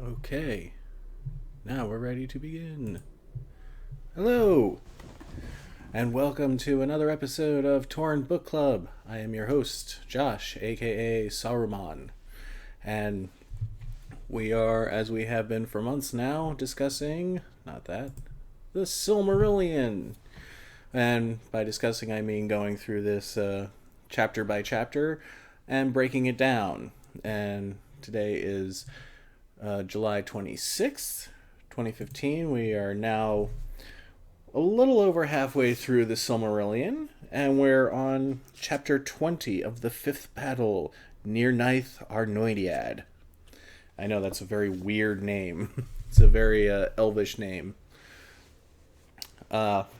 Okay, now we're ready to begin. Hello, and welcome to another episode of Torn Book Club. I am your host, Josh, aka Sarumann, and we are, as we have been for months now, discussing, the Silmarillion. And by discussing, I mean going through this chapter by chapter and breaking it down. And today is July 26th, 2015. We are now a little over halfway through the Silmarillion, and we're on chapter 20 of the fifth battle, Nirnaeth Arnoediad. I know that's a very weird name. It's a very elvish name. Just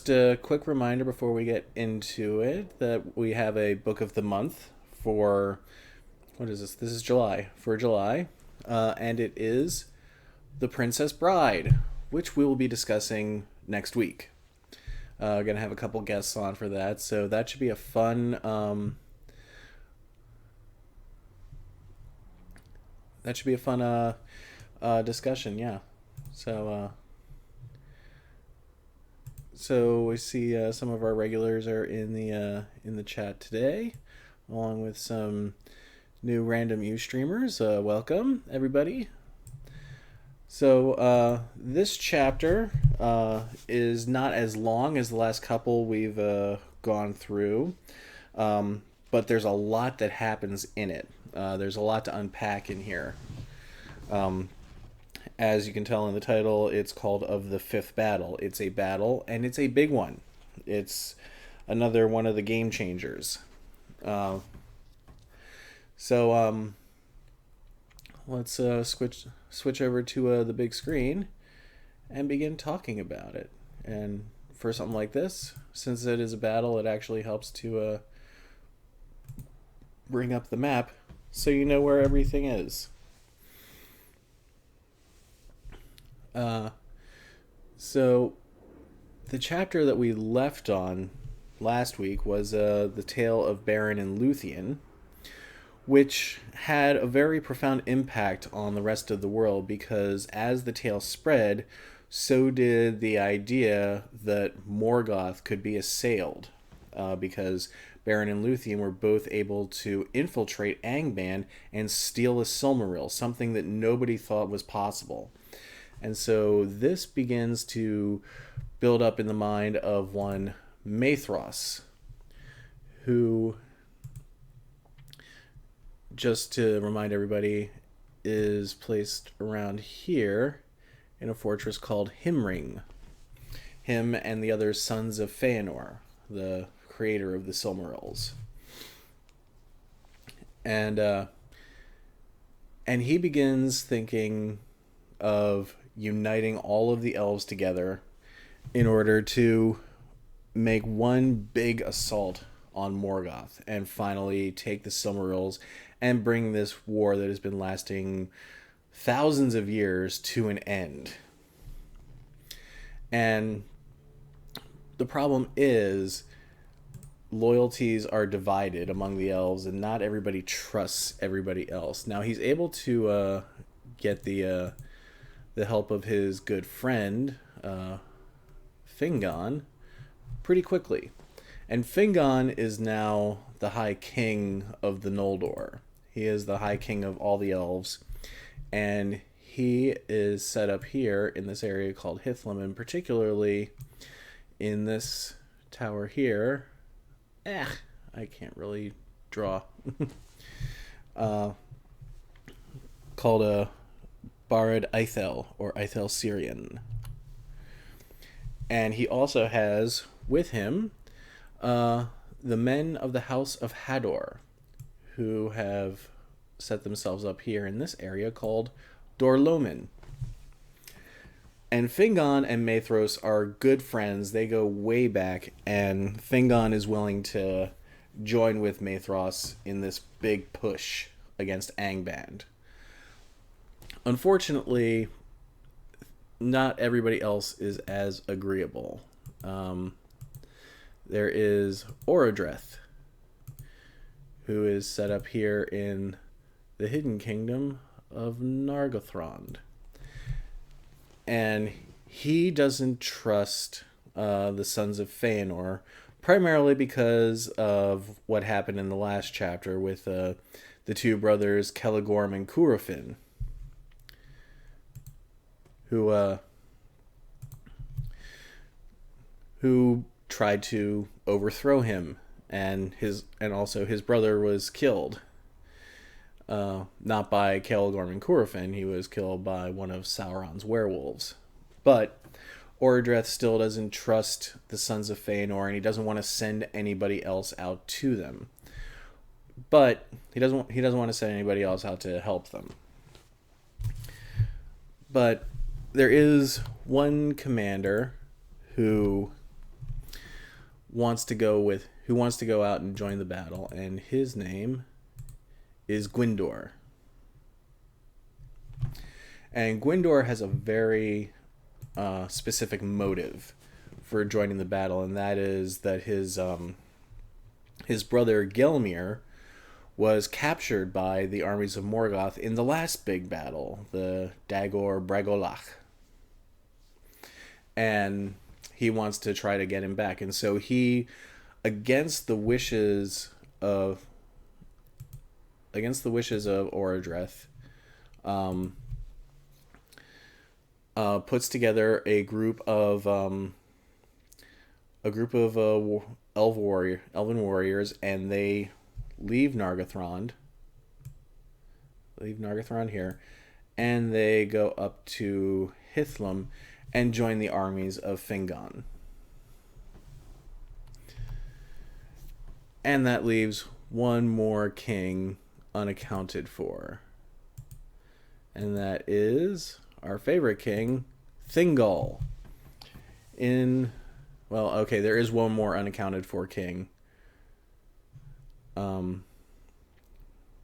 a quick reminder before we get into it that we have a book of the month for, what is this? This is July. For July. And it is The Princess Bride, which we will be discussing next week. We're going to have a couple guests on for that, so that should be a fun discussion, yeah. So we see some of our regulars are in the chat today, along with some new random streamers. Welcome, everybody. So this chapter is not as long as the last couple we've gone through, but there's a lot that happens in it. There's a lot to unpack in here. As you can tell in the title, it's called Of the Fifth Battle. It's a battle, and it's a big one. It's another one of the game changers. Let's switch over to the big screen and begin talking about it. And for something like this, since it is a battle, it actually helps to bring up the map so you know where everything is. So the chapter that we left on last week was the tale of Beren and Luthien, which had a very profound impact on the rest of the world because as the tale spread, so did the idea that Morgoth could be assailed, because Beren and Luthien were both able to infiltrate Angband and steal a Silmaril, something that nobody thought was possible. And so this begins to build up in the mind of one Maedhros, who, just to remind everybody, is placed around here in a fortress called Himring. Him and the other sons of Feanor, the creator of the Silmarils. And he begins thinking of uniting all of the elves together in order to make one big assault on Morgoth and finally take the Silmarils and bring this war that has been lasting thousands of years to an end. And the problem is loyalties are divided among the elves and not everybody trusts everybody else. Now he's able to get the help of his good friend Fingon pretty quickly. And Fingon is now the High King of the Noldor. He is the High King of all the elves. And he is set up here in this area called Hithlum, and particularly in this tower here. I can't really draw. Called a Barad Eithel, or Eithel Syrian. And he also has with him the men of the House of Hador, who have set themselves up here in this area called Dorlomin. And Fingon and Maedhros are good friends. They go way back, and Fingon is willing to join with Maedhros in this big push against Angband. Unfortunately, not everybody else is as agreeable. There is Orodreth, who is set up here in the Hidden Kingdom of Nargothrond. And he doesn't trust the Sons of Feanor, primarily because of what happened in the last chapter with the two brothers Celegorm and Curufin, who tried to overthrow him, and also his brother was killed. Not by Celegorm and Curufin, he was killed by one of Sauron's werewolves. But Orodreth still doesn't trust the Sons of Feanor, and he doesn't want to send anybody else out to them. But he doesn't want to send anybody else out to help them. But there is one commander who wants to go out and join the battle, and his name is Gwyndor. And Gwyndor has a very specific motive for joining the battle, and that is that his brother Gelmir was captured by the armies of Morgoth in the last big battle, the Dagor Bragolach. And he wants to try to get him back. And so he, against the wishes of Orodreth, puts together a group of elven warriors, and they leave Nargothrond here, and they go up to Hithlum and join the armies of Fingon. And that leaves one more king unaccounted for. And that is our favorite king, Thingol. There is one more unaccounted for king.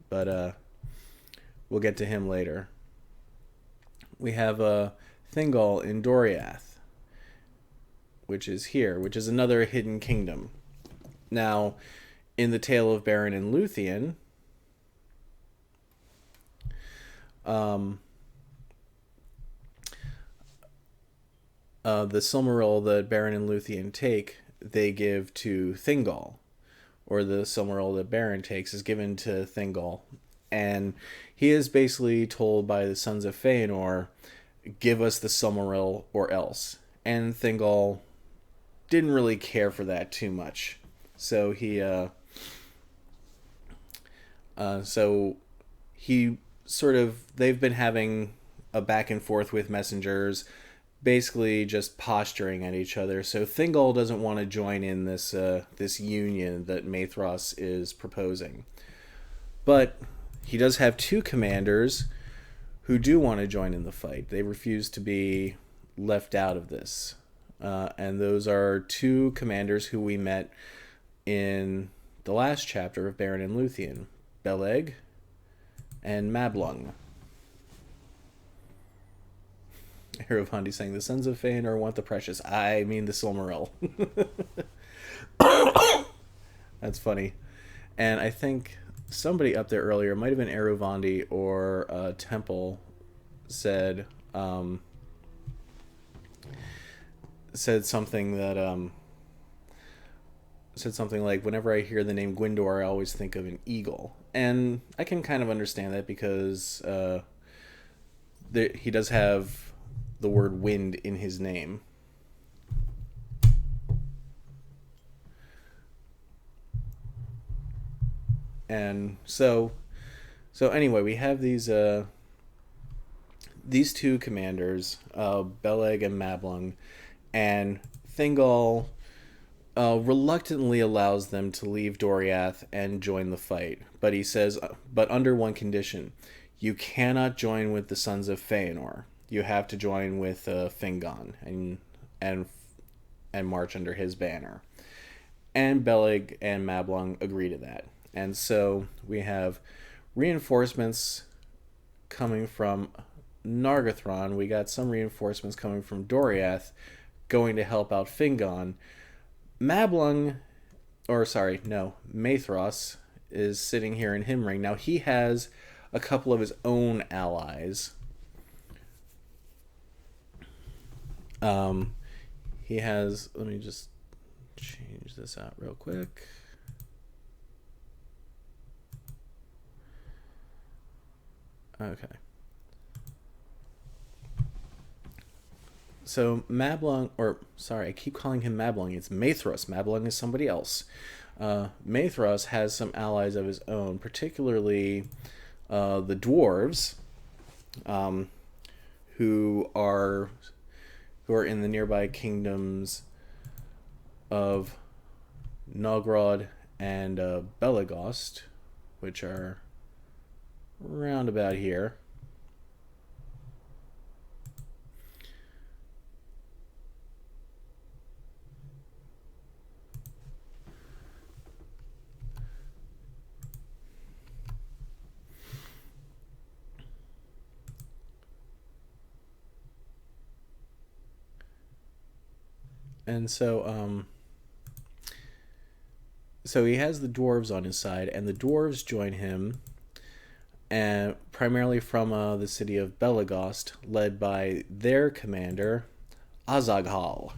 But we'll get to him later. We have Thingol in Doriath, which is another hidden kingdom. Now, in the Tale of Beren and Luthien, the Silmaril that Beren and Luthien take, they give to Thingol. Or the Silmaril that Beren takes is given to Thingol. And he is basically told by the Sons of Feanor, give us the Silmaril or else. And Thingol didn't really care for that too much. So they've been having a back and forth with messengers, basically just posturing at each other. So Thingol doesn't want to join in this union that Maedhros is proposing. But he does have two commanders who do want to join in the fight. They refuse to be left out of this. And those are two commanders who we met in the last chapter of Beren and Luthien, Beleg and Mablung. Eravandi saying, the Sons of Feanor want the precious. I mean the Silmaril. That's funny. And I think somebody up there earlier, it might have been Eravandi or Temple, said something like, whenever I hear the name Gwyndor, I always think of an eagle. And I can kind of understand that because he does have the word wind in his name. And so anyway, we have these two commanders, Beleg and Mablung, and Thingol reluctantly allows them to leave Doriath and join the fight. But he says, but under one condition: you cannot join with the Sons of Feanor. You have to join with Fingon and march under his banner. And Beleg and Mablung agree to that. And so we have reinforcements coming from Nargothrond. We got some reinforcements coming from Doriath going to help out Fingon. Maedhros is sitting here in Himring. Now he has a couple of his own allies. He has, let me just change this out real quick. Okay. So Mablung, or sorry, I keep calling him Mablung. It's Maedhros. Mablung is somebody else. Maedhros has some allies of his own, particularly the dwarves, who are in the nearby kingdoms of Nogrod and Belagost, which are round about here. And so he has the dwarves on his side, and the dwarves join him, and primarily from the city of Belagost, led by their commander, Azaghal,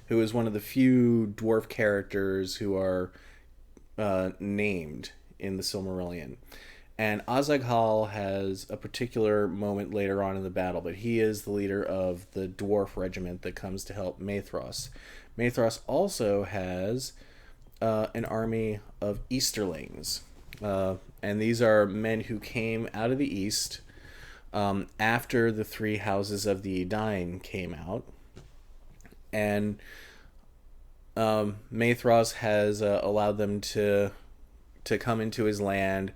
who is one of the few dwarf characters who are named in the Silmarillion. And Azaghal has a particular moment later on in the battle, but he is the leader of the dwarf regiment that comes to help Maedhros. Maedhros also has an army of Easterlings. And these are men who came out of the east after the three houses of the Edain came out. And Maedhros has allowed them to come into his land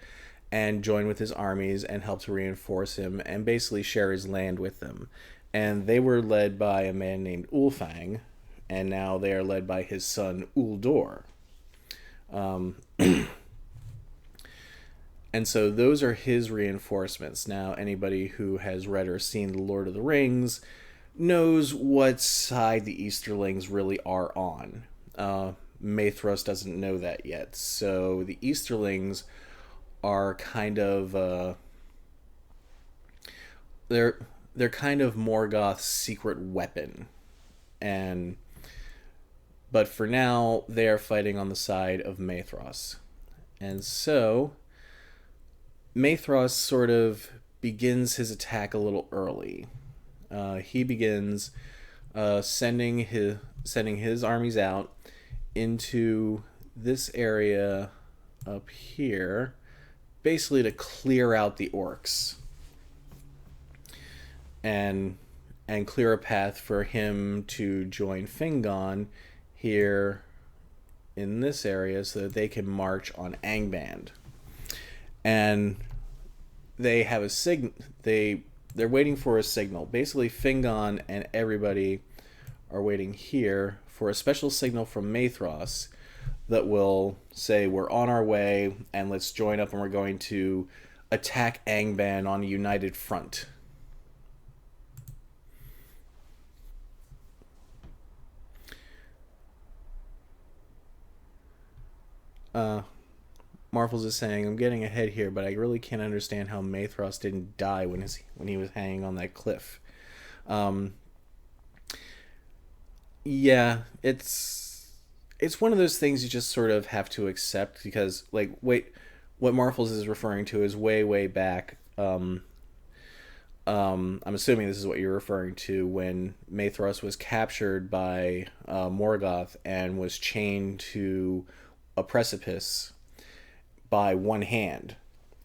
and join with his armies and help to reinforce him and basically share his land with them. And they were led by a man named Ulfang, and now they are led by his son Uldor. And so those are his reinforcements. Now, anybody who has read or seen The Lord of the Rings knows what side the Easterlings really are on. Maedhros doesn't know that yet. So the Easterlings are kind of they're kind of Morgoth's secret weapon, but for now they are fighting on the side of Maedhros. And so Maedhros sort of begins his attack a little early. He begins sending his armies out into this area up here, basically to clear out the orcs and clear a path for him to join Fingon here in this area so that they can march on Angband. And they have a they're waiting for a signal. Basically, Fingon and everybody are waiting here for a special signal from Maedhros that will say, we're on our way and let's join up and we're going to attack Angband on a united front. Marvels is saying, I'm getting ahead here, but I really can't understand how Maedhros didn't die when he was hanging on that cliff. Yeah, it's one of those things you just sort of have to accept because, like, what Marvels is referring to is way back. I'm assuming this is what you're referring to when Maedhros was captured by Morgoth and was chained to a precipice by one hand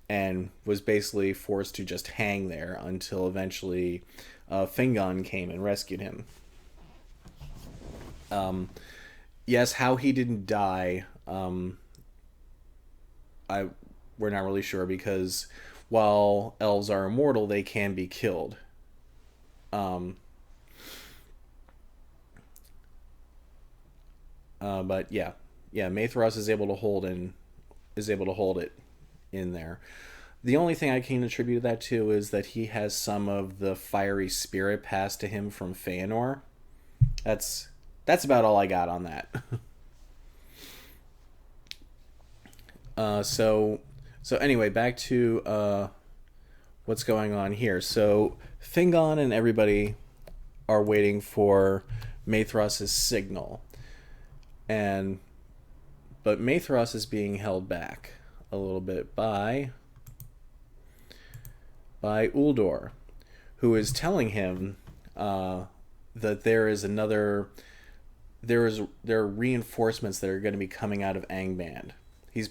and was basically forced to just hang there until Eventually Fingon came and rescued him. Yes, how he didn't die, we're not really sure, because while elves are immortal, they can be killed. But yeah, Maedhros is able to hold it in there. The only thing I can attribute that to is that he has some of the fiery spirit passed to him from Feanor. That's about all I got on that. So So anyway, back to what's going on here. So Fingon and everybody are waiting for Maedhros' signal, but Maedhros is being held back a little bit by Uldor, who is telling him that there are reinforcements that are going to be coming out of Angband. He's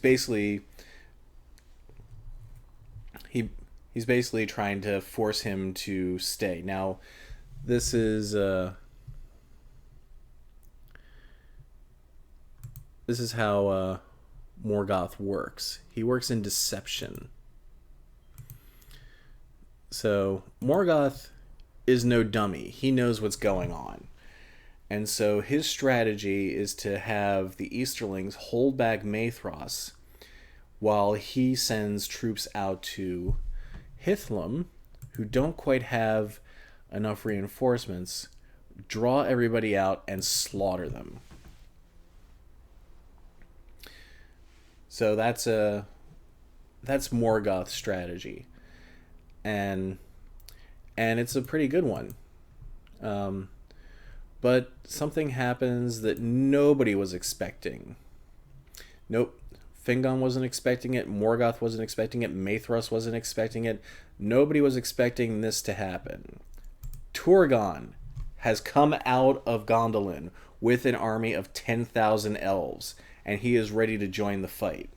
basically trying to force him to stay. Now, this is how Morgoth works. He works in deception. So Morgoth is no dummy. He knows what's going on. And so his strategy is to have the Easterlings hold back Maedhros while he sends troops out to Hithlum, who don't quite have enough reinforcements, draw everybody out and slaughter them. So that's Morgoth's strategy. And it's a pretty good one. But something happens that nobody was expecting. Nope. Fingon wasn't expecting it. Morgoth wasn't expecting it. Maedhros wasn't expecting it. Nobody was expecting this to happen. Turgon has come out of Gondolin with an army of 10,000 elves, and he is ready to join the fight.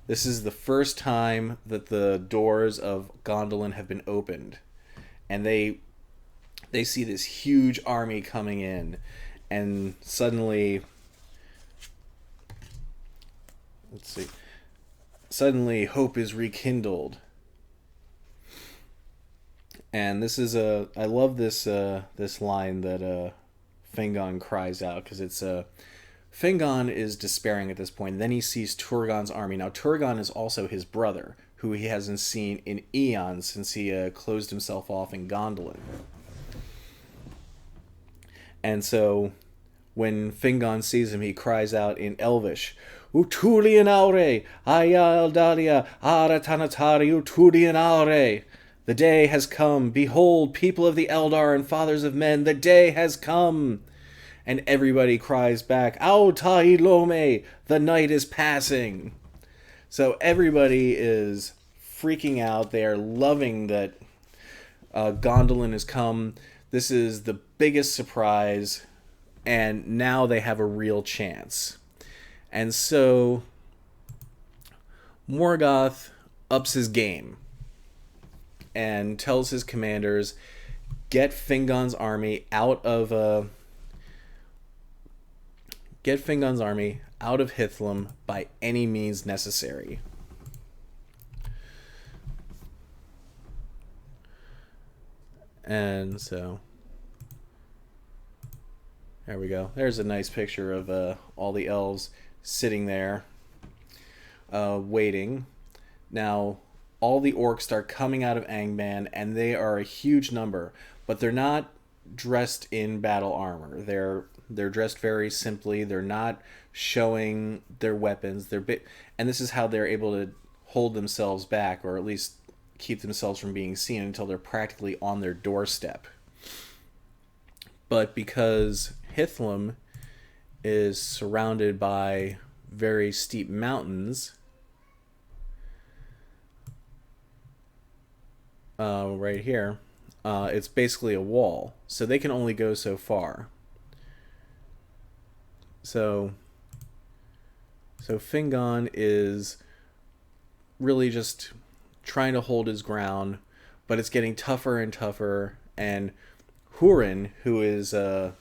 This is the first time that the doors of Gondolin have been opened, and they see this huge army coming in, and suddenly hope is rekindled. And I love this line that Fingon cries out, because it's Fingon is despairing at this point. Then he sees Turgon's army. Now Turgon is also his brother, who he hasn't seen in eons since he closed himself off in Gondolin. And so when Fingon sees him, he cries out in Elvish, Utulian aure, Ayaldalia, Aratanatari, Utulian aure. The day has come. Behold, people of the Eldar and fathers of men, the day has come. And everybody cries back, Autai Lome, the night is passing. So everybody is freaking out. They are loving that Gondolin has come. This is the biggest surprise, and now they have a real chance. And so Morgoth ups his game and tells his commanders, get Fingon's army out of Hithlum by any means necessary. And so there we go. There's a nice picture of all the elves sitting there waiting. Now all the orcs start coming out of Angband, and they are a huge number, but they're not dressed in battle armor. They're dressed very simply. They're not showing their weapons. And this is how they're able to hold themselves back, or at least keep themselves from being seen until they're practically on their doorstep. But because Hithlum is surrounded by very steep mountains, right here, it's basically a wall, so they can only go so far. So Fingon is really just trying to hold his ground, but it's getting tougher and tougher. And Hurin, who is the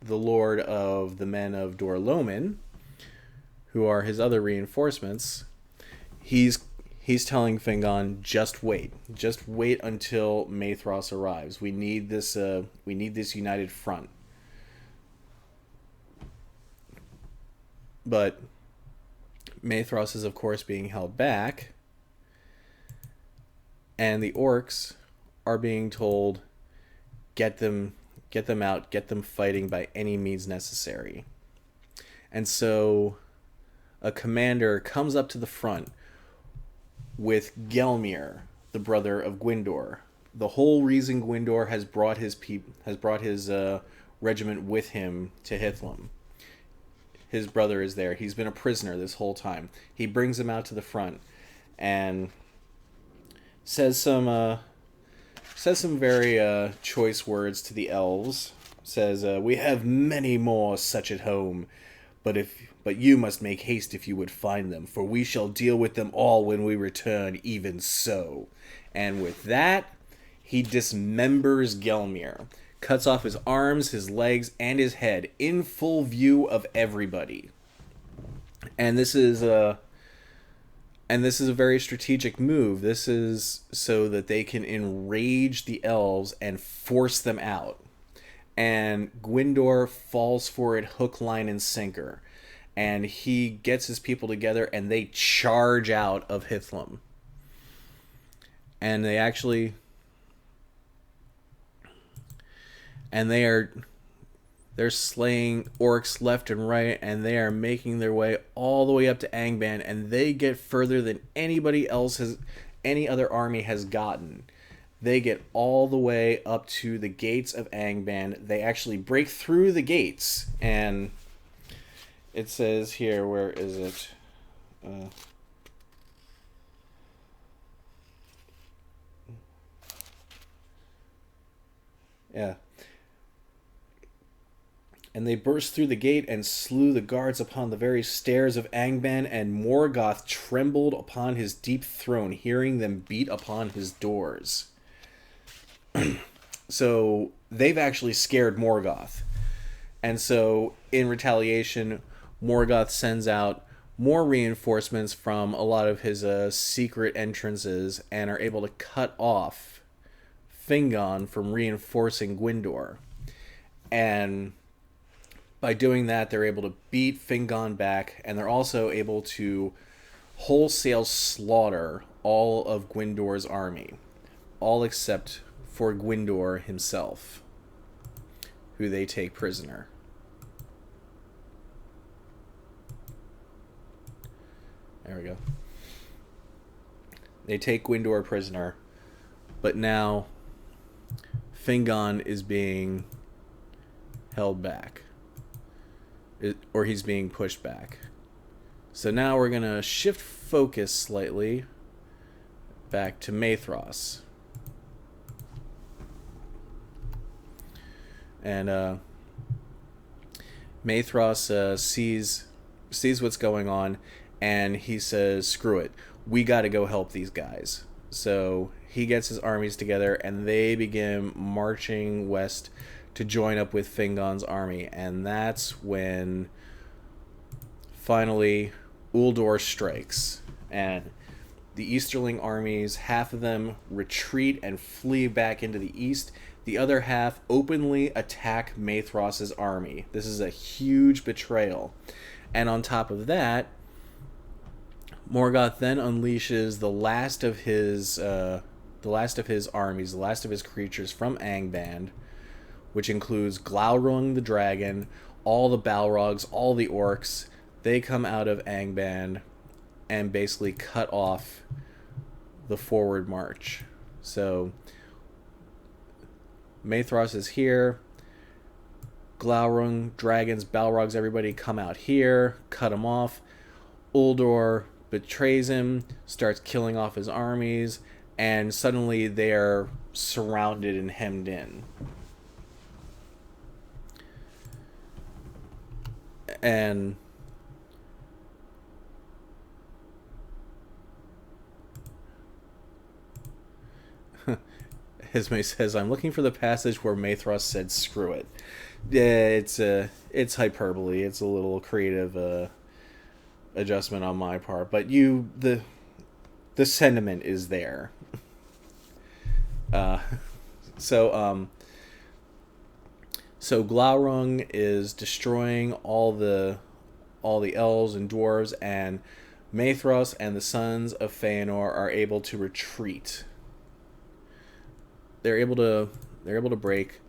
lord of the men of Dor-Lomin, who are his other reinforcements, he's telling Fingon, just wait until Maedhros arrives. We need this united front. But Maedhros is, of course, being held back, and the orcs are being told, get them out, get them fighting by any means necessary. And so a commander comes up to the front, with Gelmir, the brother of Gwyndor. The whole reason Gwyndor has brought his regiment with him to Hithlum. His brother is there. He's been a prisoner this whole time. He brings him out to the front and says some very choice words to the elves. Says, "We have many more such at home, but you must make haste if you would find them, for we shall deal with them all when we return, even so." And with that, he dismembers Gelmir, cuts off his arms, his legs, and his head in full view of everybody. And this is a very strategic move. This is so that they can enrage the elves and force them out. And Gwyndor falls for it hook, line, and sinker. And he gets his people together and they charge out of Hithlum. And they're slaying orcs left and right, and they are making their way all the way up to Angband, and they get further than any other army has gotten. They get all the way up to the gates of Angband. They actually break through the gates, and it says here, where is it? Yeah. And they burst through the gate and slew the guards upon the very stairs of Angband, and Morgoth trembled upon his deep throne, hearing them beat upon his doors. So they've actually scared Morgoth. And so in retaliation, Morgoth sends out more reinforcements from a lot of his secret entrances and are able to cut off Fingon from reinforcing Gwyndor. And by doing that, they're able to beat Fingon back, and they're also able to wholesale slaughter all of Gwyndor's army. All except for Gwyndor himself, who they take prisoner. There we go. They take Gwyndor prisoner, but now Fingon is being held back. Or he's being pushed back. So now we're going to shift focus slightly back to Maedhros. And Maedhros sees what's going on, and he says, "Screw it. We got to go help these guys." So he gets his armies together, and they begin marching west to join up with Fingon's army. And that's when finally Uldor strikes. And the Easterling armies, half of them retreat and flee back into the east. The other half openly attack Maedhros' army. This is a huge betrayal. And on top of that, Morgoth then unleashes the last of his armies, the last of his creatures from Angband, which includes Glaurung the dragon, all the Balrogs, all the orcs. They come out of Angband and basically cut off the forward march. So Maedhros is here. Glaurung, dragons, Balrogs, everybody come out here, cut him off. Uldor betrays him, starts killing off his armies, and suddenly they're surrounded and hemmed in. And Ismay says, "I'm looking for the passage where Maedhros said screw it." Yeah, it's hyperbole. It's a little creative adjustment on my part, but the sentiment is there. So Glaurung is destroying all the elves and dwarves, and Maedhros and the sons of Feanor are able to retreat. They're able to break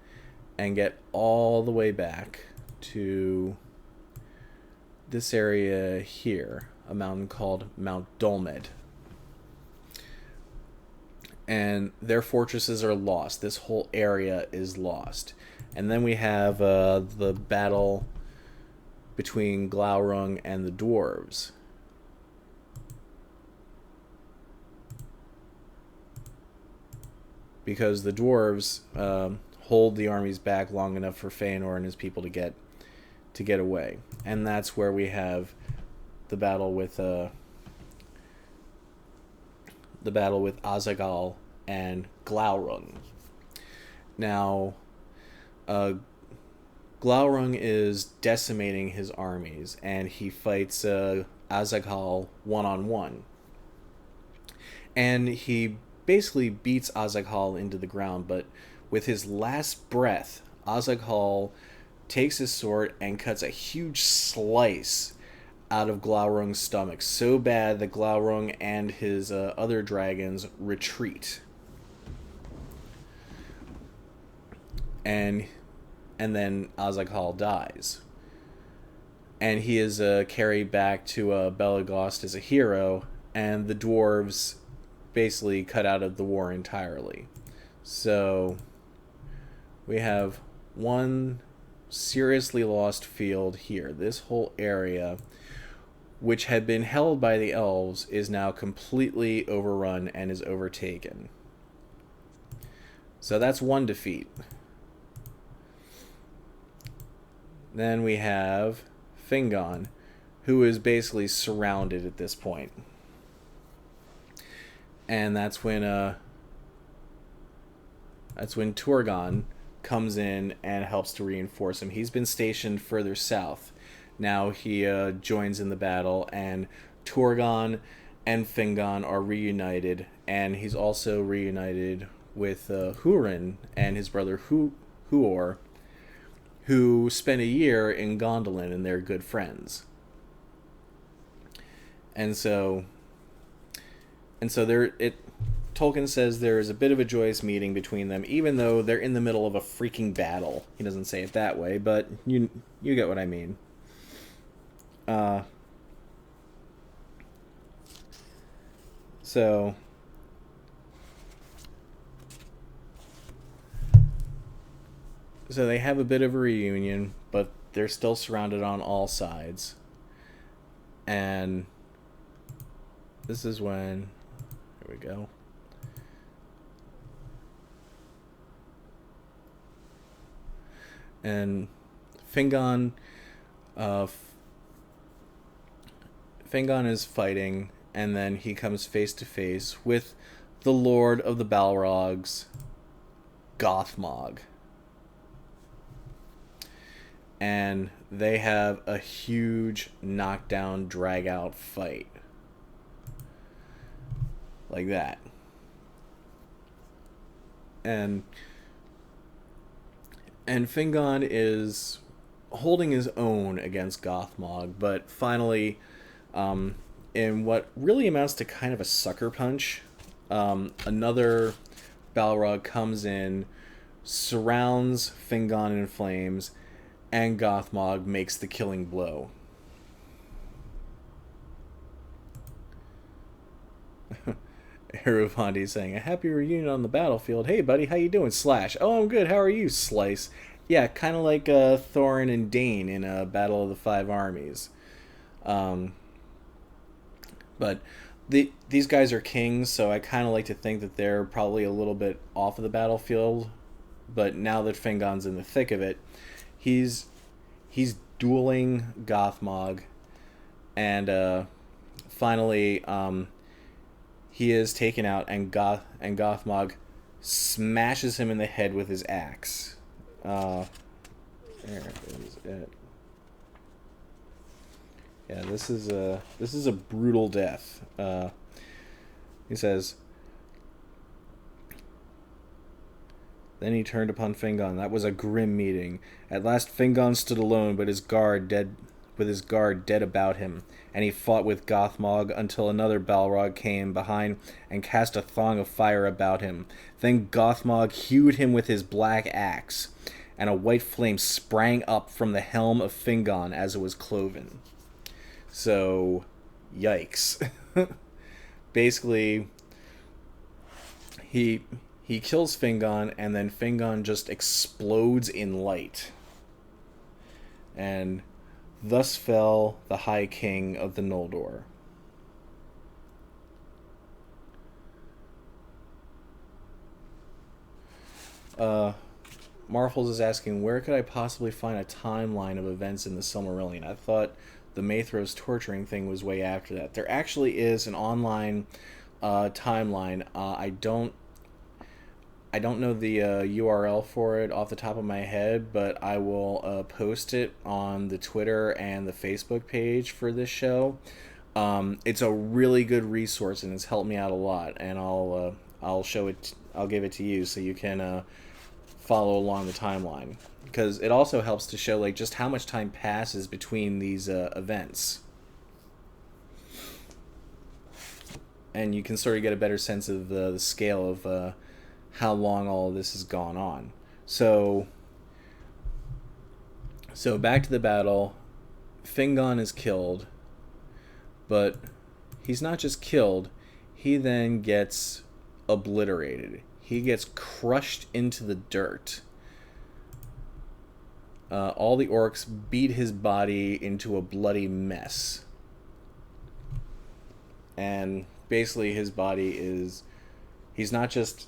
and get all the way back to this area here, a mountain called Mount Dolmed. and their fortresses are lost. This whole area is lost. And then we have the battle between Glaurung and the dwarves. Because the dwarves hold the armies back long enough for Feanor and his people to get away. And that's where we have the battle with Azaghal and Glaurung. Now, Glaurung is decimating his armies, and he fights Azaghal one-on-one. And he basically beats Azaghal into the ground, but with his last breath, Azaghal takes his sword and cuts a huge slice out of Glaurung's stomach, so bad that Glaurung and his other dragons retreat. And then Azaghal dies. And he is carried back to Belegost as a hero, and the dwarves basically cut out of the war entirely. So we have one seriously lost field here. This whole area, which had been held by the elves, is now completely overrun and is overtaken. So that's one defeat. Then we have Fingon, who is basically surrounded at this point. And that's when Turgon comes in and helps to reinforce him. He's been stationed further south. Now he joins in the battle, and Turgon and Fingon are reunited, and he's also reunited with Hurin and his brother Huor, who spent a year in Gondolin, and they're good friends. And so Tolkien says there is a bit of a joyous meeting between them, even though they're in the middle of a freaking battle. He doesn't say it that way, but you get what I mean. So they have a bit of a reunion, but they're still surrounded on all sides. And this is when... Here we go. And Fingon is fighting, and then he comes face to face with the Lord of the Balrogs, Gothmog. And they have a huge knockdown, drag-out fight. Like that. And Fingon is holding his own against Gothmog, but finally, in what really amounts to kind of a sucker punch, another Balrog comes in, surrounds Fingon in flames, and Gothmog makes the killing blow. Eruvandi saying, a happy reunion on the battlefield. Hey buddy, how you doing? Slash. Oh, I'm good. How are you? Slice. Yeah, kind of like Thorin and Dane in Battle of the Five Armies. But these guys are kings, so I kind of like to think that they're probably a little bit off of the battlefield. But now that Fingon's in the thick of it, he's dueling Gothmog, and finally he is taken out, and Gothmog smashes him in the head with his axe. There is it. Yeah, this is a brutal death. He says, then he turned upon Fingon. That was a grim meeting. At last Fingon stood alone, but his guard dead about him, and he fought with Gothmog until another Balrog came behind and cast a thong of fire about him. Then Gothmog hewed him with his black axe, and a white flame sprang up from the helm of Fingon as it was cloven. So, yikes. Basically, he he kills Fingon, and then Fingon just explodes in light. And thus fell the High King of the Noldor. Marfels is asking, where could I possibly find a timeline of events in the Silmarillion? I thought the Maedhros torturing thing was way after that. There actually is an online timeline. I don't know the URL for it off the top of my head, but I will post it on the Twitter and the Facebook page for this show. It's a really good resource, and it's helped me out a lot. And I'll show it. I'll give it to you so you can follow along the timeline, because it also helps to show like just how much time passes between these events, and you can sort of get a better sense of the scale of how long all of this has gone on. So back to the battle. Fingon is killed, but he's not just killed, he then gets obliterated. He gets crushed into the dirt. All the orcs beat his body into a bloody mess. And basically his body is... He's not just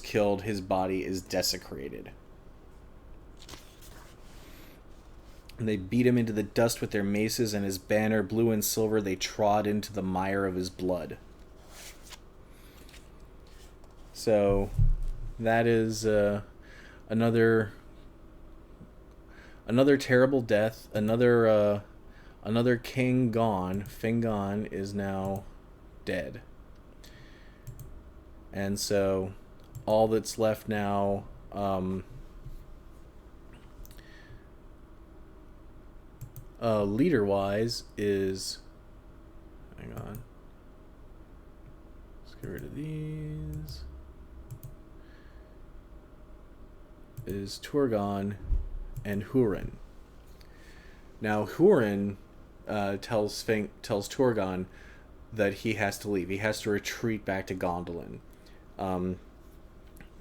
killed, his body is desecrated. And they beat him into the dust with their maces, and his banner, blue and silver, they trod into the mire of his blood. So that is another terrible death. Another king gone. Fingon is now dead. And so all that's left now leader-wise is... Hang on. Let's get rid of these. Is Turgon and Hurin. Now Hurin tells Turgon that he has to leave. He has to retreat back to Gondolin,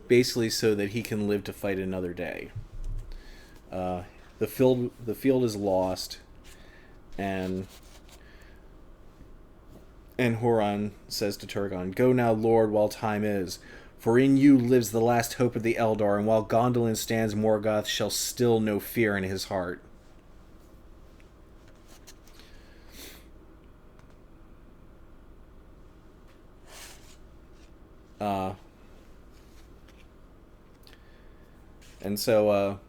basically so that he can live to fight another day. The field is lost, and Hurin says to Turgon, "Go now, Lord, while time is. For in you lives the last hope of the Eldar, and while Gondolin stands, Morgoth shall still no fear in his heart." And so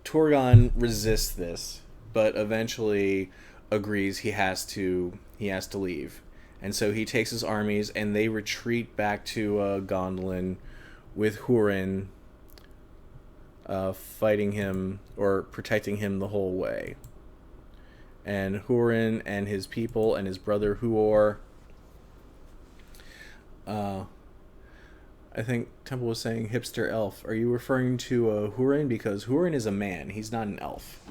Turgon resists this, but eventually agrees he has to leave. And so he takes his armies, and they retreat back to Gondolin, with Hurin fighting him or protecting him the whole way. And Hurin and his people and his brother Huor. I think Temple was saying hipster elf. Are you referring to Hurin? Because Hurin is a man. He's not an elf.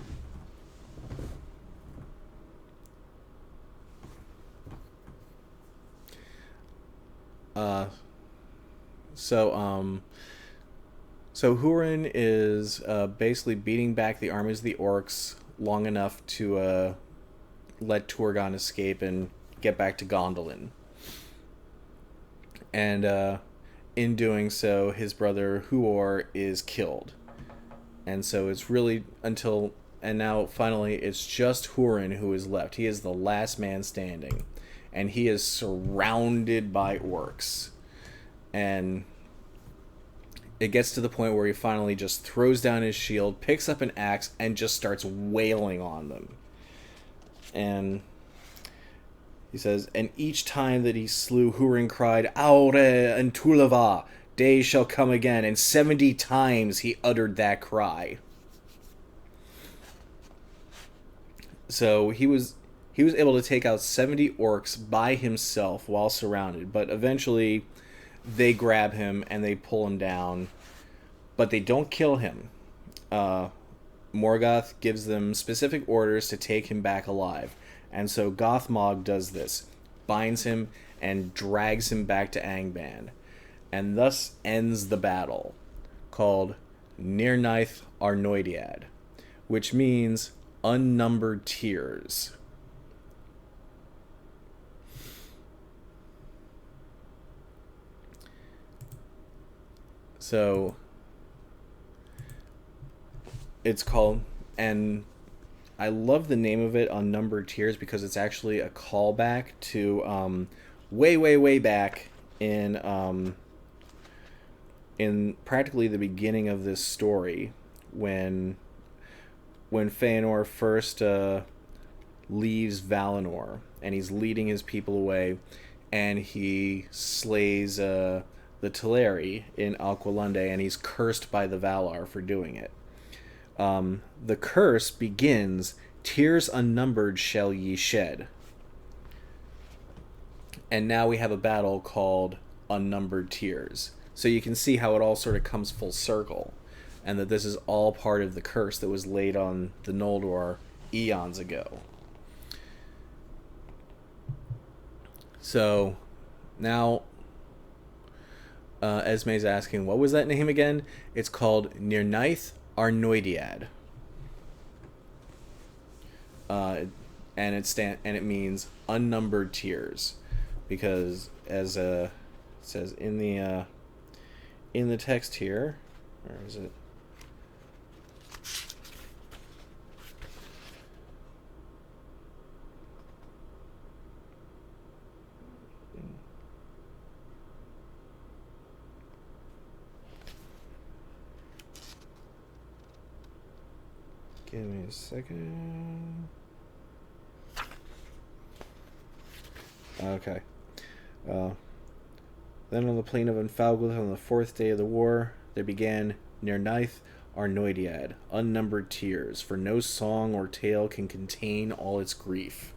So Hurin is basically beating back the armies of the orcs long enough to let Turgon escape and get back to Gondolin. And in doing so, his brother Huor is killed. And so it's really and now finally it's just Hurin who is left. He is the last man standing. And he is surrounded by orcs. And it gets to the point where he finally just throws down his shield, picks up an axe, and just starts wailing on them. And he says, "And each time that he slew, Hurin cried, 'Aure and Tulava, day shall come again.' And 70 times he uttered that cry." So he was able to take out 70 orcs by himself while surrounded, but eventually they grab him and they pull him down, but they don't kill him. Morgoth gives them specific orders to take him back alive, and so Gothmog does this, binds him, and drags him back to Angband, and thus ends the battle, called Nirnaeth Arnoediad, which means Unnumbered Tears. So it's called, and I love the name of it, Unnumbered Tears, because it's actually a callback to way back in practically the beginning of this story, when Feanor first leaves Valinor and he's leading his people away, and he slays the Teleri in Alqualunde, and he's cursed by the Valar for doing it. The curse begins, "Tears unnumbered shall ye shed." And now we have a battle called Unnumbered Tears. So you can see how it all sort of comes full circle, and that this is all part of the curse that was laid on the Noldor eons ago. So now Esme's asking, what was that name again? It's called Nirnaeth Arnoediad. And it means unnumbered tears, because as it says in the text here, where is it? Give me a second. Okay. Then on the plain of Unfalgwith, on the 4th day of the war, there began Nirnaeth Arnoediad, unnumbered tears, for no song or tale can contain all its grief.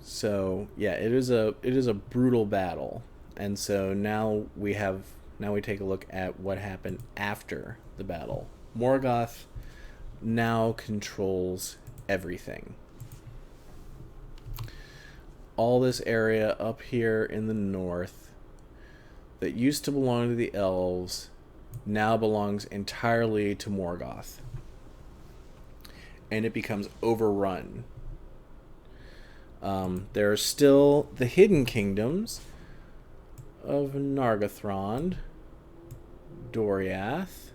So yeah, it is a brutal battle, and so now we take a look at what happened after the battle. Morgoth now controls everything. All this area up here in the north that used to belong to the elves now belongs entirely to Morgoth, and it becomes overrun. There are still the hidden kingdoms of Nargothrond, Doriath,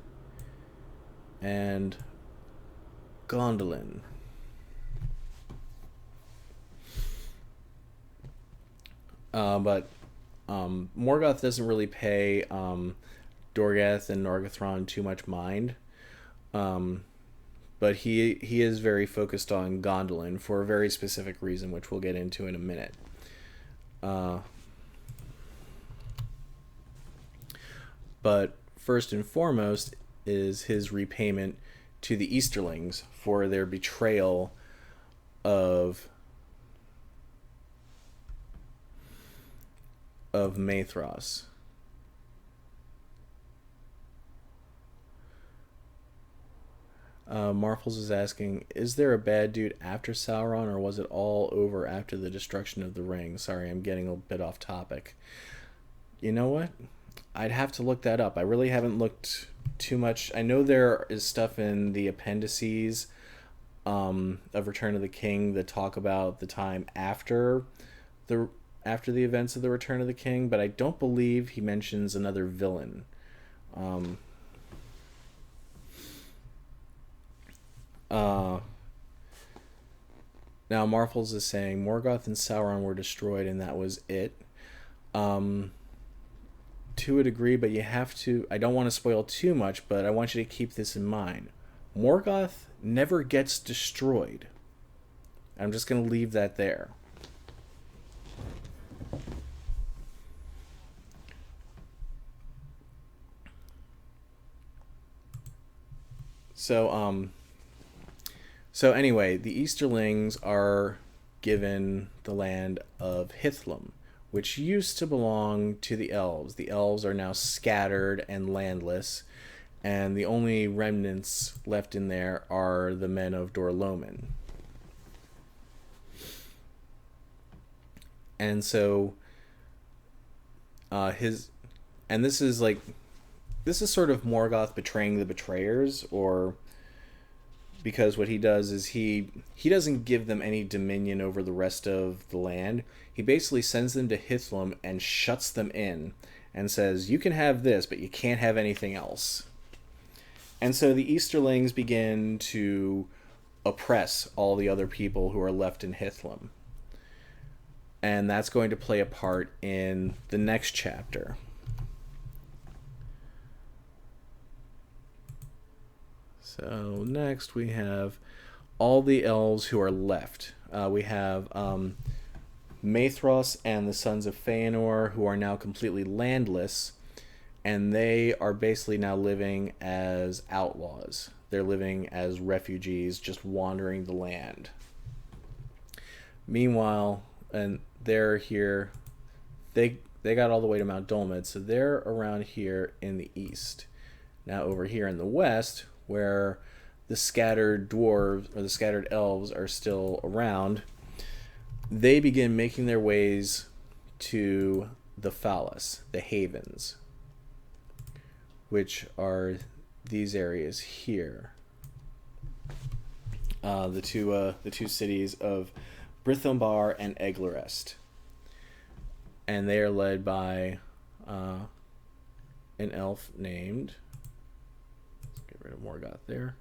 and Gondolin. But Morgoth doesn't really pay Doriath and Nargothrond too much mind. But he is very focused on Gondolin for a very specific reason, which we'll get into in a minute. But first and foremost is his repayment to the Easterlings for their betrayal of Maedhros. Marfles is asking, is there a bad dude after Sauron, or was it all over after the destruction of the ring? Sorry, I'm getting a bit off topic. You know what? I'd have to look that up. I really haven't looked too much. I know there is stuff in the appendices of Return of the King that talk about the time after the events of the Return of the King, but I don't believe he mentions another villain. Now Marfles is saying Morgoth and Sauron were destroyed and that was it. To a degree, but you have to, I don't want to spoil too much, but I want you to keep this in mind. Morgoth never gets destroyed. I'm just going to leave that there. So anyway, the Easterlings are given the land of Hithlum, which used to belong to the elves. The elves are now scattered and landless, And the only remnants left in there are the men of Dorloman. And so this is sort of Morgoth betraying the betrayers, or because what he does is he doesn't give them any dominion over the rest of the land. He basically sends them to Hithlum and shuts them in and says, you can have this, but you can't have anything else. And so the Easterlings begin to oppress all the other people who are left in Hithlum. And that's going to play a part in the next chapter. So next we have all the elves who are left. We have Maedhros and the Sons of Feanor, who are now completely landless, and they are basically now living as outlaws. They're living as refugees, just wandering the land. Meanwhile, and they're here, they got all the way to Mount Dolmed, so they're around here in the east. Now over here in the west, where the scattered dwarves or the scattered elves are still around, they begin making their ways to the Phallus, the Havens, which are these areas here. The two cities of Brithombar and Eglarest. And they are led by an elf named, let's get rid of Morgoth there,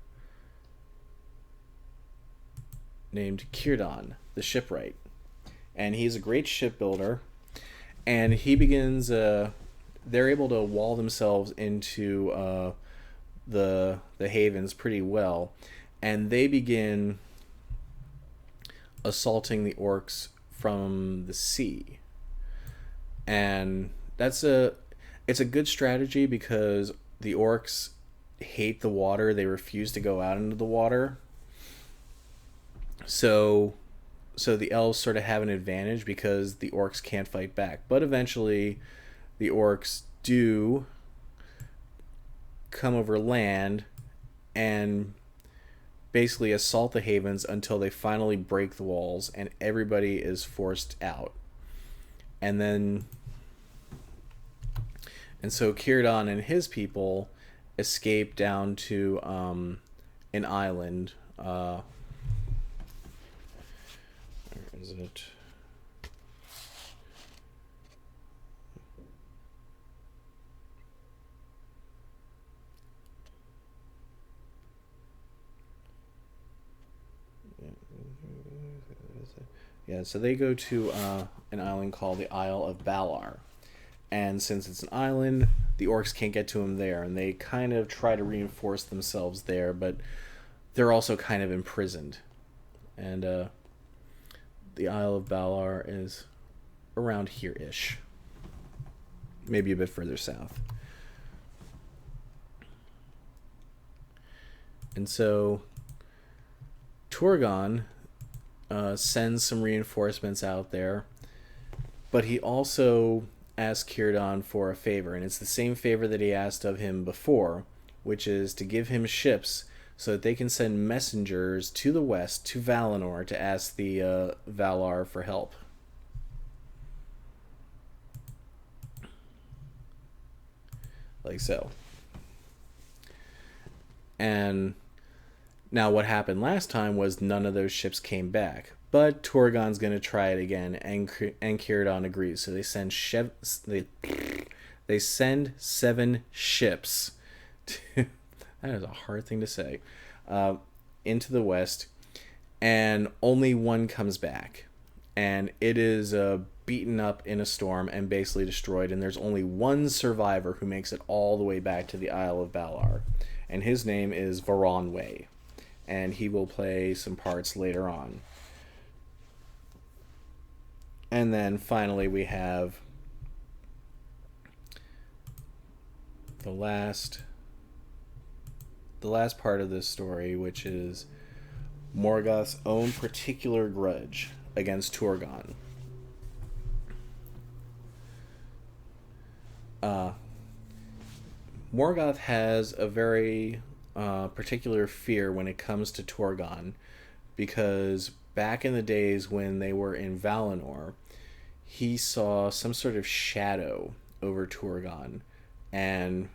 named Círdan, the shipwright. And he's a great shipbuilder, and he begins, they're able to wall themselves into the havens pretty well, and they begin assaulting the orcs from the sea. And it's a good strategy because the orcs hate the water. They refuse to go out into the water. So the elves sort of have an advantage because the orcs can't fight back. But eventually the orcs do come over land and basically assault the havens until they finally break the walls and everybody is forced out. And so Círdan and his people escape down to an island. Where is it? Yeah, so they go to an island called the Isle of Balar. And since it's an island, the orcs can't get to them there, and they kind of try to reinforce themselves there, but they're also kind of imprisoned. And the Isle of Balar is around here-ish. Maybe a bit further south. And so Turgon sends some reinforcements out there, but he also asks Círdan for a favor, and it's the same favor that he asked of him before, which is to give him ships so that they can send messengers to the west, to Valinor, to ask the Valar for help. Like so. And now what happened last time was none of those ships came back. But Turgon's going to try it again, and Círdan agrees. So they send they send 7 ships to, that is a hard thing to say, into the west, and only one comes back. And it is beaten up in a storm and basically destroyed, and there's only one survivor who makes it all the way back to the Isle of Balar. And his name is Varanwe, and he will play some parts later on. And then finally we have the last part of this story, which is Morgoth's own particular grudge against Turgon. Morgoth has a very particular fear when it comes to Torgon, because back in the days when they were in Valinor, he saw some sort of shadow over Torgon and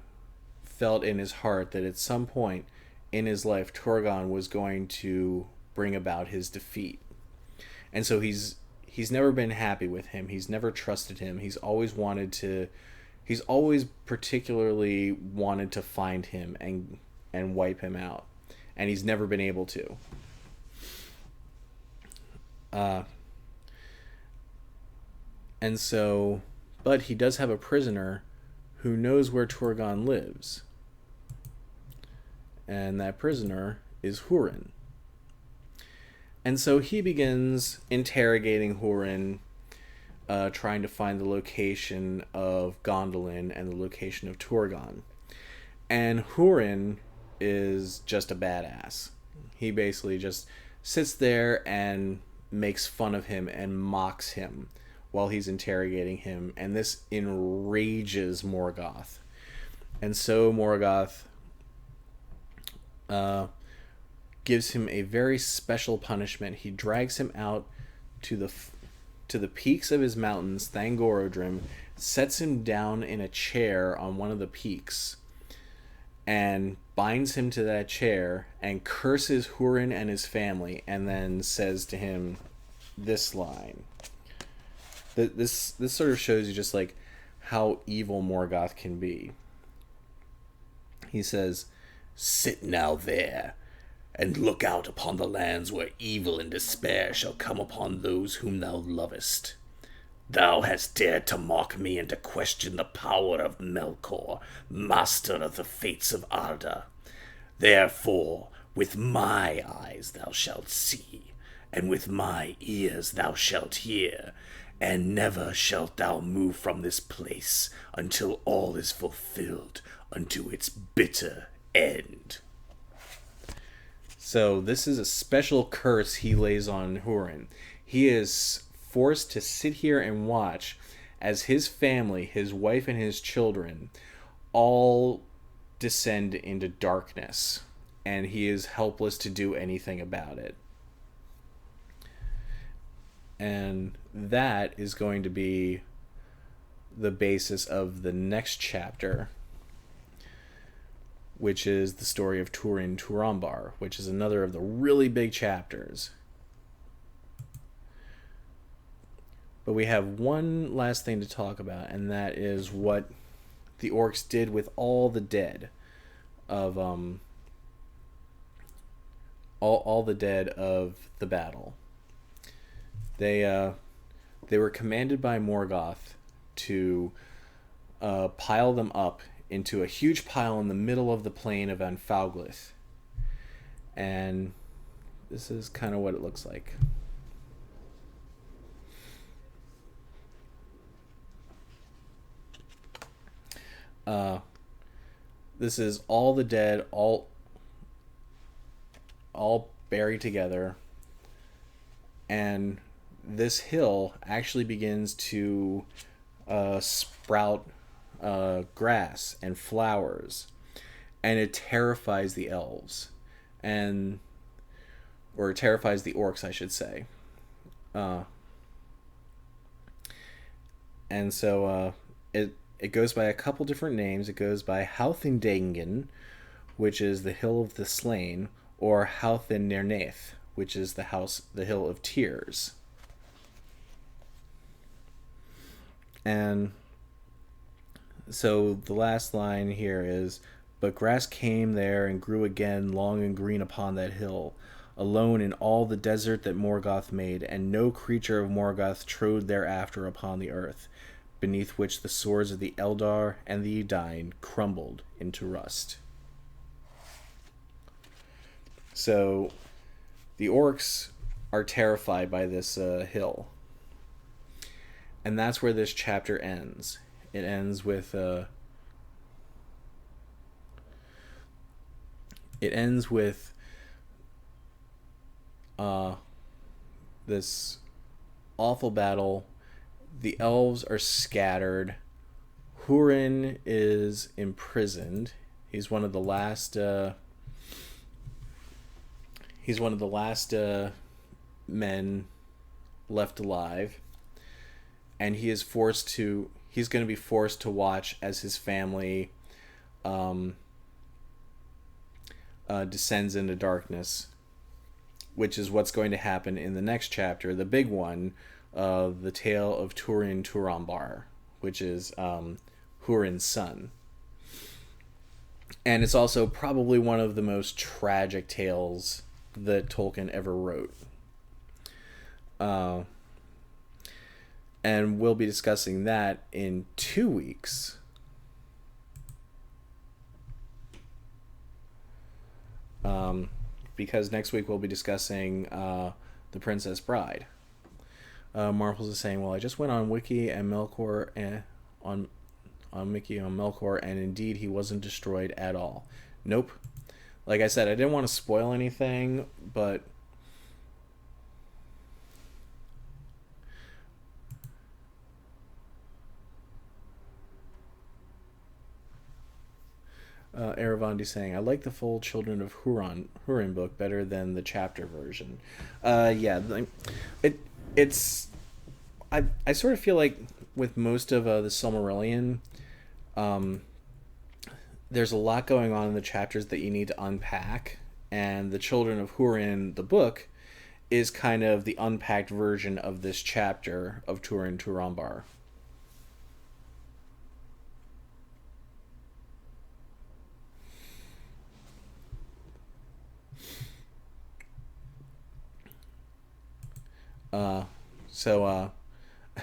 felt in his heart that at some point in his life Torgon was going to bring about his defeat. And so he's never been happy with him. He's never trusted him. He's always particularly wanted to find him and wipe him out. And he's never been able to. And so, but he does have a prisoner who knows where Torgon lives. And that prisoner is Hurin. And so he begins interrogating Hurin, trying to find the location of Gondolin and the location of Torgon. And Hurin is just a badass. He basically just sits there and makes fun of him and mocks him while he's interrogating him, and this enrages Morgoth. And so Morgoth gives him a very special punishment. He drags him out to the peaks of his mountains, Thangorodrim, sets him down in a chair on one of the peaks, and binds him to that chair and curses Hurin and his family, and then says to him this line. This sort of shows you just like how evil Morgoth can be. He says, "Sit now there, and look out upon the lands where evil and despair shall come upon those whom thou lovest. Thou hast dared to mock me and to question the power of Melkor, master of the fates of Arda. Therefore, with my eyes thou shalt see, and with my ears thou shalt hear, and never shalt thou move from this place until all is fulfilled unto its bitter end." So this is a special curse he lays on Hurin. He is forced to sit here and watch as his family, his wife and his children, all descend into darkness, and he is helpless to do anything about it. And that is going to be the basis of the next chapter, which is the story of Turin Turambar, which is another of the really big chapters. But we have one last thing to talk about, and that is what the orcs did with all the dead of all the dead of the battle. They were commanded by Morgoth to pile them up into a huge pile in the middle of the plain of Anfauglith. And this is kind of what it looks like. This is all the dead, all buried together, and this hill actually begins to sprout grass and flowers, and it terrifies the elves, or it terrifies the orcs, I should say. And so it goes by a couple different names. It goes by Hauthindangen, which is the Hill of the Slain, or Hauthin Nirnaeth, which is the Hill of Tears. And so the last line here is, "But grass came there and grew again long and green upon that hill, alone in all the desert that Morgoth made, and no creature of Morgoth trode thereafter upon the earth, beneath which the swords of the Eldar and the Edain crumbled into rust." So the orcs are terrified by this hill. And that's where this chapter ends. It ends with this awful battle. The elves are scattered. Hurin is imprisoned. He's one of the last. He's one of the last men left alive, and he is forced to. He's going to be forced to watch as his family descends into darkness, which is what's going to happen in the next chapter, the big one, the tale of Turin Turambar, which is Hurin's son. And it's also probably one of the most tragic tales that Tolkien ever wrote. And we'll be discussing that in 2 weeks. Because next week we'll be discussing The Princess Bride. Marples is saying, well, I just went on Wiki and Melkor and on Mickey on Melkor, and indeed he wasn't destroyed at all. Nope. Like I said, I didn't want to spoil anything, but Aravandi saying, I like the full Children of Hurin book better than the chapter version. It's I sort of feel like with most of the Silmarillion, there's a lot going on in the chapters that you need to unpack, and the Children of Hurin, the book, is kind of the unpacked version of this chapter of Turin Turambar.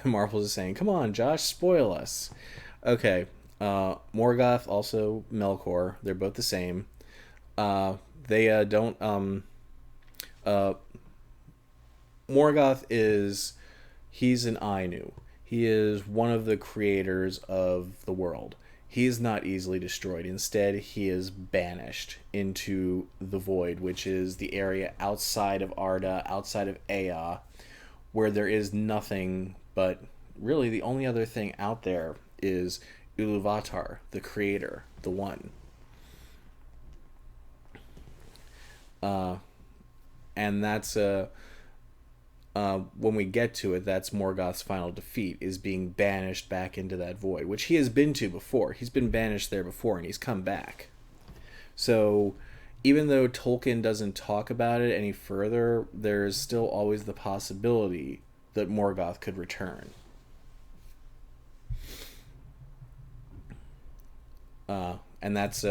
Marvel is saying, come on, Josh, spoil us. Okay. Morgoth, also Melkor. They're both the same. They don't... Morgoth is... He's an Ainu. He is one of the creators of the world. He is not easily destroyed. Instead, he is banished into the Void, which is the area outside of Arda, outside of Ea, where there is nothing but... Really, the only other thing out there is Iluvatar, the creator, the one. And that's when we get to it, that's Morgoth's final defeat, is being banished back into that void, which he has been to before. He's been banished there before, and he's come back. So even though Tolkien doesn't talk about it any further, there's still always the possibility that Morgoth could return. And that's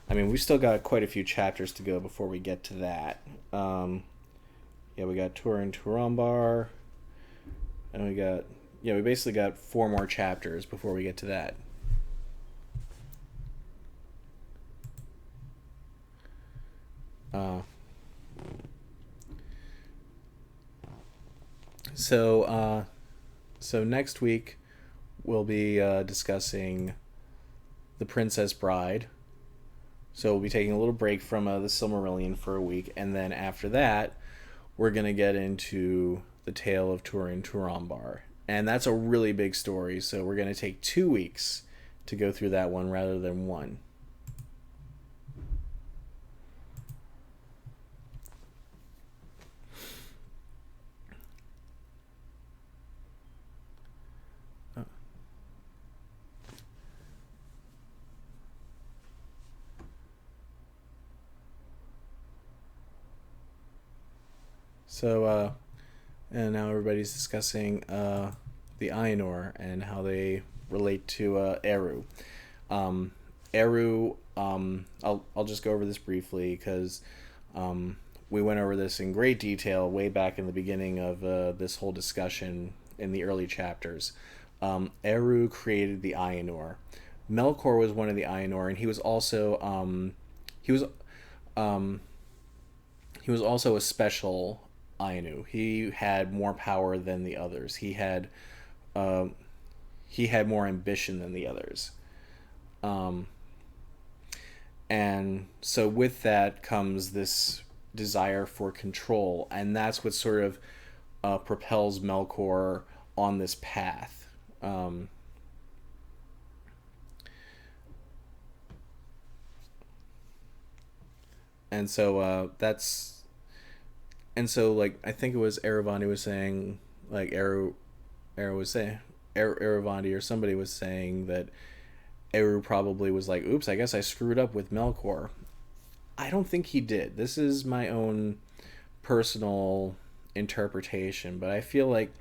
we've still got quite a few chapters to go before we get to that. We got Turin Turambar, and we basically got 4 more chapters before we get to that. So next week we'll be discussing The Princess Bride. So we'll be taking a little break from the Silmarillion for a week, and then after that, we're going to get into the tale of Turin Turambar. And that's a really big story, so we're going to take 2 weeks to go through that one rather than 1. So, and now everybody's discussing the Ainur and how they relate to Eru. Eru, I'll just go over this briefly because we went over this in great detail way back in the beginning of this whole discussion in the early chapters. Eru created the Ainur. Melkor was one of the Ainur, and he was also a special Ainu. He had more power than the others. He had more ambition than the others. And so with that comes this desire for control, and that's what sort of propels Melkor on this path. And so that's and so like I think it was Eravandi was saying like Eru was saying Eravandi or somebody was saying that Eru probably was like, "Oops, I guess I screwed up with Melkor." I don't think he did. This is my own personal interpretation, but I feel like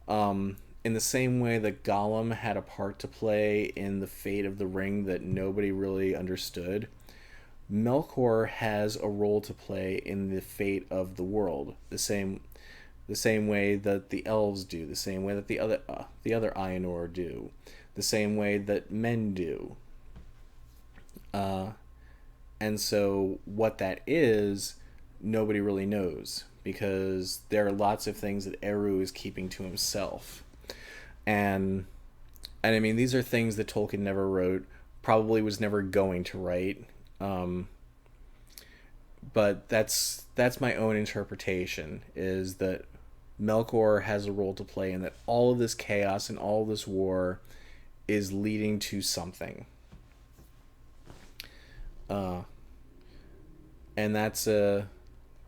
in the same way that Gollum had a part to play in the fate of the ring that nobody really understood, Melkor has a role to play in the fate of the world. The same way that the elves do, the same way that the other Ainur do, the same way that men do. And so what that is, nobody really knows because there are lots of things that Eru is keeping to himself. And I mean these are things that Tolkien never wrote, probably was never going to write. Um, but that's my own interpretation is that Melkor has a role to play and that all of this chaos and all of this war is leading to something. Uh, and that's sort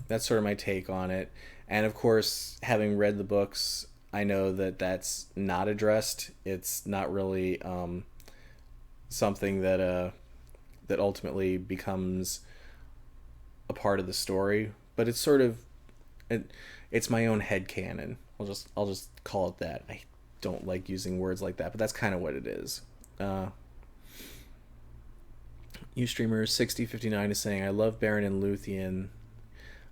of my take on it. And of course, having read the books, I know that that's not addressed. It's not really something that ultimately becomes a part of the story. But it's sort of it, it's my own headcanon. I'll just call it that. I don't like using words like that, but that's kind of what it is. Uh, Ustreamer 6059 is saying, "I love Baron and Luthien.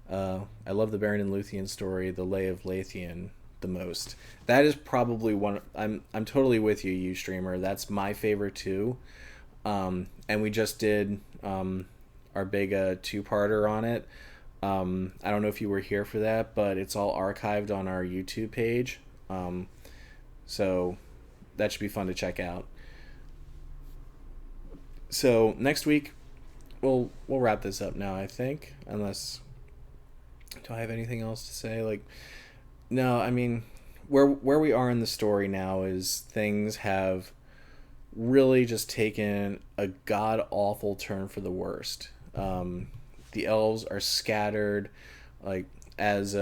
I love the Baron and Luthien story, the Lay of Lathian, the most. That is probably one. I'm totally with you, Ustreamer. That's my favorite too. And we just did our big two-parter on it. I don't know if you were here for that, but it's all archived on our YouTube page. So that should be fun to check out. So next week, we'll wrap this up now, I think. Unless, do I have anything else to say? Like, no, I mean, where we are in the story now is things have really just taken a god awful turn for the worst. The elves are scattered, like as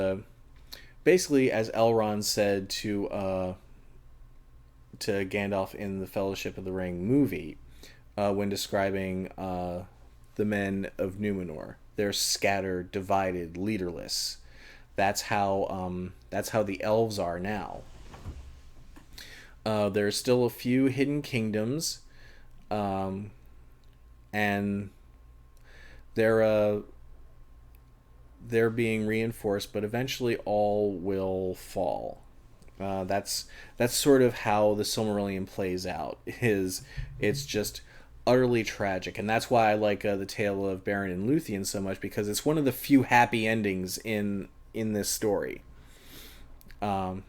basically as Elrond said to Gandalf in the Fellowship of the Ring movie, when describing the men of Numenor. They're scattered, divided, leaderless. That's how the elves are now. There's still a few hidden kingdoms, and they're being reinforced, but eventually all will fall. That's sort of how the Silmarillion plays out. It's just utterly tragic, and that's why I like the tale of Beren and Luthien so much, because it's one of the few happy endings in this story. Now,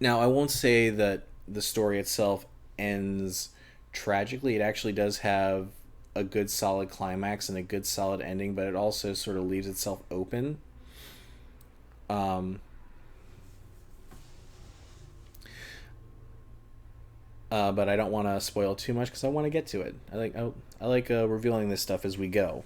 I won't say that the story itself ends tragically. It actually does have a good solid climax and a good solid ending, but it also sort of leaves itself open. But I don't want to spoil too much because I want to get to it. I like revealing this stuff as we go.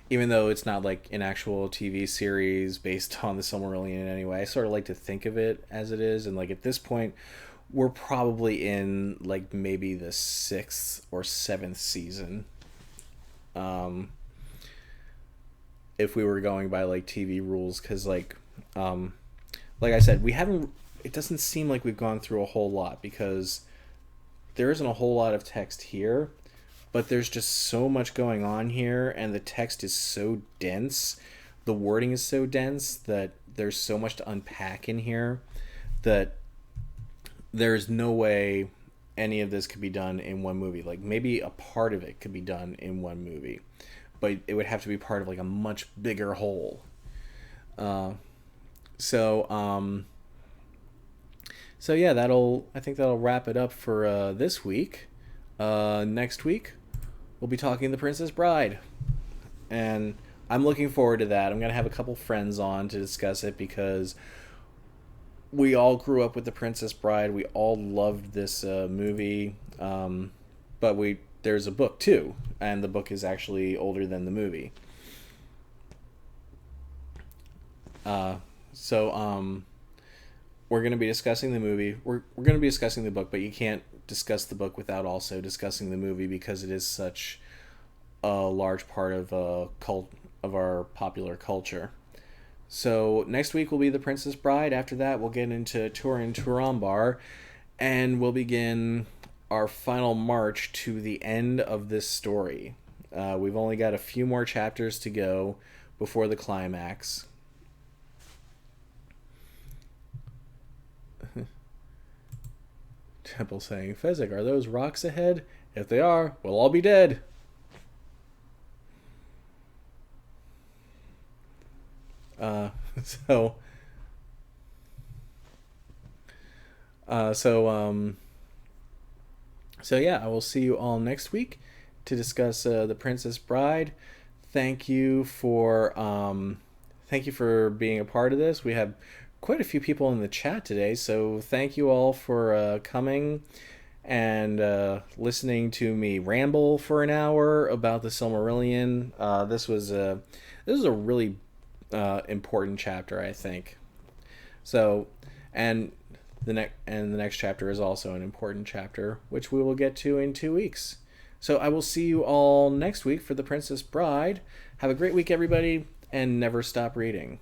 Even though it's not like an actual TV series based on the Silmarillion in any way, I sort of like to think of it as it is. And like at this point, we're probably in like maybe the 6th or 7th season. If we were going by like TV rules, because like I said, we haven't. It doesn't seem like we've gone through a whole lot because there isn't a whole lot of text here, but there's just so much going on here, and the text is so dense, the wording is so dense that there's so much to unpack in here that there's no way any of this could be done in one movie. Like maybe a part of it could be done in one movie, but it would have to be part of like a much bigger whole. So so yeah, I think that'll wrap it up for this week. Next week we'll be talking The Princess Bride, and I'm looking forward to that. I'm gonna have a couple friends on to discuss it because we all grew up with The Princess Bride. We all loved this movie, but we there's a book too, and the book is actually older than the movie. So we're going to be discussing the movie. We're going to be discussing the book, but you can't discuss the book without also discussing the movie because it is such a large part of our popular culture. So next week will be The Princess Bride. After that, we'll get into Turin Turambar, and we'll begin our final march to the end of this story. We've only got a few more chapters to go before the climax. Temple saying, Fezzik, are those rocks ahead? If they are, we'll all be dead. So yeah, I will see you all next week to discuss The Princess Bride. Thank you for being a part of this. We have quite a few people in the chat today, so thank you all for coming and listening to me ramble for an hour about the Silmarillion. This was a really important chapter, I think. So, and the next chapter is also an important chapter, which we will get to in 2 weeks. So I will see you all next week for The Princess Bride. Have a great week, everybody, and never stop reading.